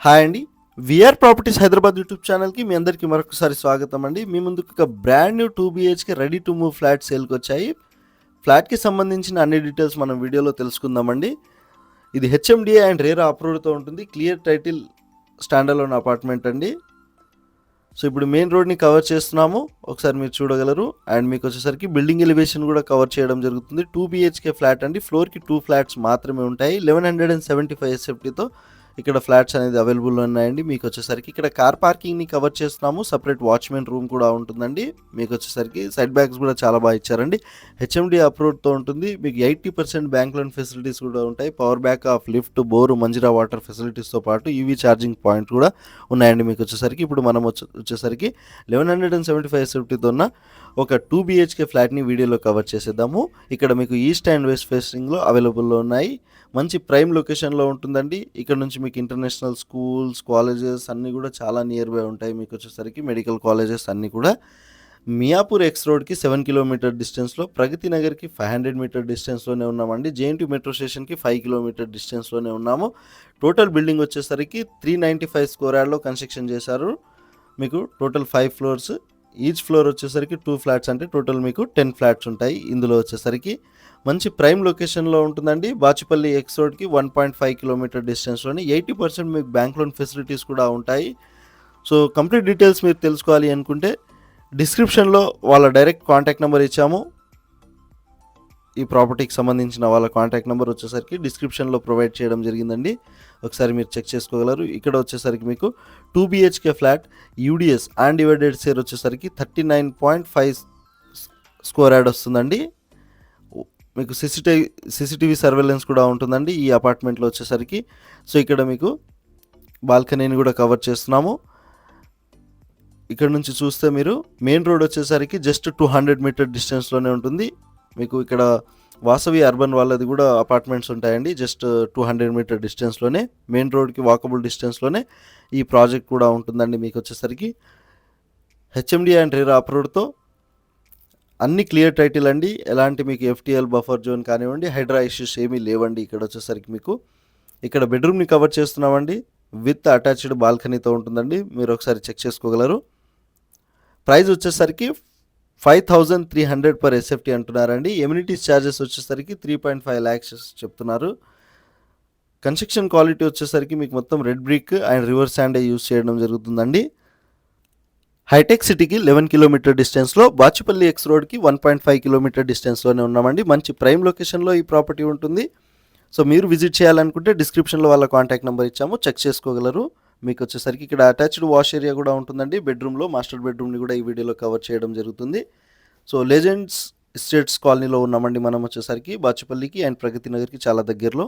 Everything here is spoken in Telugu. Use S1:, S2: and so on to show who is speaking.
S1: హాయ్ అండి. విఆర్ ప్రాపర్టీస్ హైదరాబాద్ యూట్యూబ్ ఛానల్కి మీ అందరికీ మరొకసారి స్వాగతం అండి. మీ ముందుకు ఒక brand new 2 BHK ready to move flat సేల్కి వచ్చాయి. ఫ్లాట్కి సంబంధించిన అన్ని డీటెయిల్స్ మనం వీడియోలో తెలుసుకుందామండి. ఇది హెచ్ఎండిఏ అండ్ రేరా అప్రూవ్డ్తో ఉంటుంది. Clear title stand alone apartment అండి. సో ఇప్పుడు మెయిన్ రోడ్ని కవర్ చేస్తున్నాము, ఒకసారి మీరు చూడగలరు. అండ్ మీకు వచ్చేసరికి బిల్డింగ్ ఎలివేషన్ కూడా కవర్ చేయడం జరుగుతుంది. 2 BHK ఫ్లాట్ అండి. ఫ్లోర్కి 2 ఫ్లాట్స్ మాత్రమే ఉంటాయి. 1175 SFTతో ఇక్కడ ఫ్లాట్స్ అనేది అవైలబుల్ ఉన్నాయండి. మీకు వచ్చేసరికి ఇక్కడ కార్ పార్కింగ్ని కవర్ చేస్తున్నాము. సపరేట్ వాచ్మెన్ రూమ్ కూడా ఉంటుందండి. మీకు వచ్చేసరికి సైడ్ బ్యాగ్స్ కూడా చాలా బాగా ఇచ్చారండి. హెచ్ఎండి అప్రూవ్డ్తో ఉంటుంది. మీకు 80% బ్యాంక్ లోన్ ఫెసిలిటీస్ కూడా ఉంటాయి. Power back of lift, bore, Manjira water ఫెసిలిటీస్తో పాటు ఈవీ ఛార్జింగ్ పాయింట్ కూడా ఉన్నాయండి. మీకు వచ్చేసరికి ఇప్పుడు మనం వచ్చేసరికి 1175 SFTతో ఉన్న ఒక 2 BHK ఫ్లాట్ని వీడియోలో కవర్ చేసేద్దాము. ఇక్కడ మీకు ఈస్ట్ అండ్ వెస్ట్ ఫేసింగ్లో అవైలబుల్లో ఉన్నాయి. మంచి ప్రైమ్ లొకేషన్లో ఉంటుందండి. ఇక్కడ నుంచి మీకు ఇంటర్నేషనల్ స్కూల్స్, కాలేజెస్ అన్నీ కూడా చాలా నియర్ బై ఉంటాయి. మీకు వచ్చేసరికి మెడికల్ కాలేజెస్ అన్నీ కూడా మియాపూర్ ఎక్స్ రోడ్కి 7 కిలోమీటర్ డిస్టెన్స్లో, ప్రగతి నగర్కి 500 మీటర్ డిస్టెన్స్లోనే ఉన్నామండి. జేఎన్టీ మెట్రో స్టేషన్కి 5 కిలోమీటర్ డిస్టెన్స్లోనే ఉన్నాము. టోటల్ బిల్డింగ్ వచ్చేసరికి 395 స్క్వేర్ యార్డ్లో కన్స్ట్రక్షన్ చేశారు. మీకు టోటల్ 5 ఫ్లోర్స్, ఈచ్ ఫ్లోర్ వచ్చేసరికి 2 ఫ్లాట్స్, అంటే టోటల్ మీకు 10 ఫ్లాట్స్ ఉంటాయి. ఇందులో వచ్చేసరికి మంచి ప్రైమ్ లొకేషన్లో ఉంటుందండి. బాచుపల్లి ఎక్స్ రోడ్కి 1.5 కిలోమీటర్ డిస్టెన్స్లోని 80% మీకు బ్యాంక్ లోన్ ఫెసిలిటీస్ కూడా ఉంటాయి. సో కంప్లీట్ డీటెయిల్స్ మీరు తెలుసుకోవాలి అనుకుంటే డిస్క్రిప్షన్లో వాళ్ళ డైరెక్ట్ కాంటాక్ట్ నెంబర్ ఇచ్చాము. ఈ ప్రాపర్టీకి సంబంధించిన వాళ్ళ కాంటాక్ట్ నెంబర్ వచ్చేసరికి డిస్క్రిప్షన్లో ప్రొవైడ్ చేయడం జరిగిందండి. ఒకసారి మీరు చెక్ చేసుకోగలరు. ఇక్కడ వచ్చేసరికి మీకు 2 BHK flat UDS and divided share వచ్చేసరికి 39.5 స్క్వేర్ యార్డ్ వస్తుందండి. మీకు సీసీటీవీ సర్వేలెన్స్ కూడా ఉంటుందండి ఈ అపార్ట్మెంట్లో వచ్చేసరికి. సో ఇక్కడ మీకు బాల్కనీని కూడా కవర్ చేస్తున్నాము. ఇక్కడ నుంచి చూస్తే మీరు మెయిన్ రోడ్ వచ్చేసరికి జస్ట్ 200 మీటర్ డిస్టెన్స్లోనే ఉంటుంది. మీకు ఇక్కడ వాసవి అర్బన్ వాళ్ళది కూడా అపార్ట్మెంట్స్ ఉంటాయండి. జస్ట్ 200 మీటర్ డిస్టెన్స్లోనే మెయిన్ రోడ్కి వాకబుల్ డిస్టెన్స్లోనే ఈ ప్రాజెక్ట్ కూడా ఉంటుందండి. మీకు వచ్చేసరికి హెచ్ఎండి అండ్ రేరా అప్రూవ్డ్తో అన్ని క్లియర్ టైటిల్ అండి. ఎలాంటి మీకు ఎఫ్టీఎల్ బఫర్ జోన్ కానివ్వండి, హైడ్రా ఇష్యూస్ ఏమీ లేవండి. ఇక్కడ వచ్చేసరికి మీకు ఇక్కడ బెడ్రూమ్ని కవర్ చేస్తున్నామండి. విత్ అటాచ్డ్ బాల్కనీతో ఉంటుందండి. మీరు ఒకసారి చెక్ చేసుకోగలరు. ప్రైస్ వచ్చేసరికి 5300 per SFT అంటున్నారండి. ఎమ్యూనిటీస్ ఛార్జెస్ వచ్చేసరికి 3.5 lakhs చెప్తున్నారు. కన్స్ట్రక్షన్ క్వాలిటీ వచ్చేసరికి మీకు మొత్తం రెడ్ బ్రిక్ అండ్ రివర్ శాండే యూజ్ చేయడం జరుగుతుందండి. హైటెక్ సిటీకి 11 కిలోమీటర్ డిస్టెన్స్లో, బాచుపల్లి ఎక్స్ రోడ్కి 1.5 కిలోమీటర్ డిస్టెన్స్లోనే ఉన్నామండి. మంచి ప్రైమ్ లొకేషన్లో ఈ ప్రాపర్టీ ఉంటుంది. సో మీరు విజిట్ చేయాలనుకుంటే డిస్క్రిప్షన్లో వాళ్ళ కాంటాక్ట్ నెంబర్ ఇచ్చాము, చెక్ చేసుకోగలరు. మీకు వచ్చేసరికి ఇక్కడ అటాచ్డ్ వాష్ ఏరియా కూడా ఉంటుందండి. బెడ్రూమ్లో మాస్టర్ బెడ్రూమ్ని కూడా ఈ వీడియోలో కవర్ చేయడం జరుగుతుంది. సో లెజెండ్స్ ఎస్టేట్స్ కాలనీలో ఉన్నామండి మనం వచ్చేసరికి బాచుపల్లికి అండ్ ప్రగతి నగర్కి చాలా దగ్గరలో.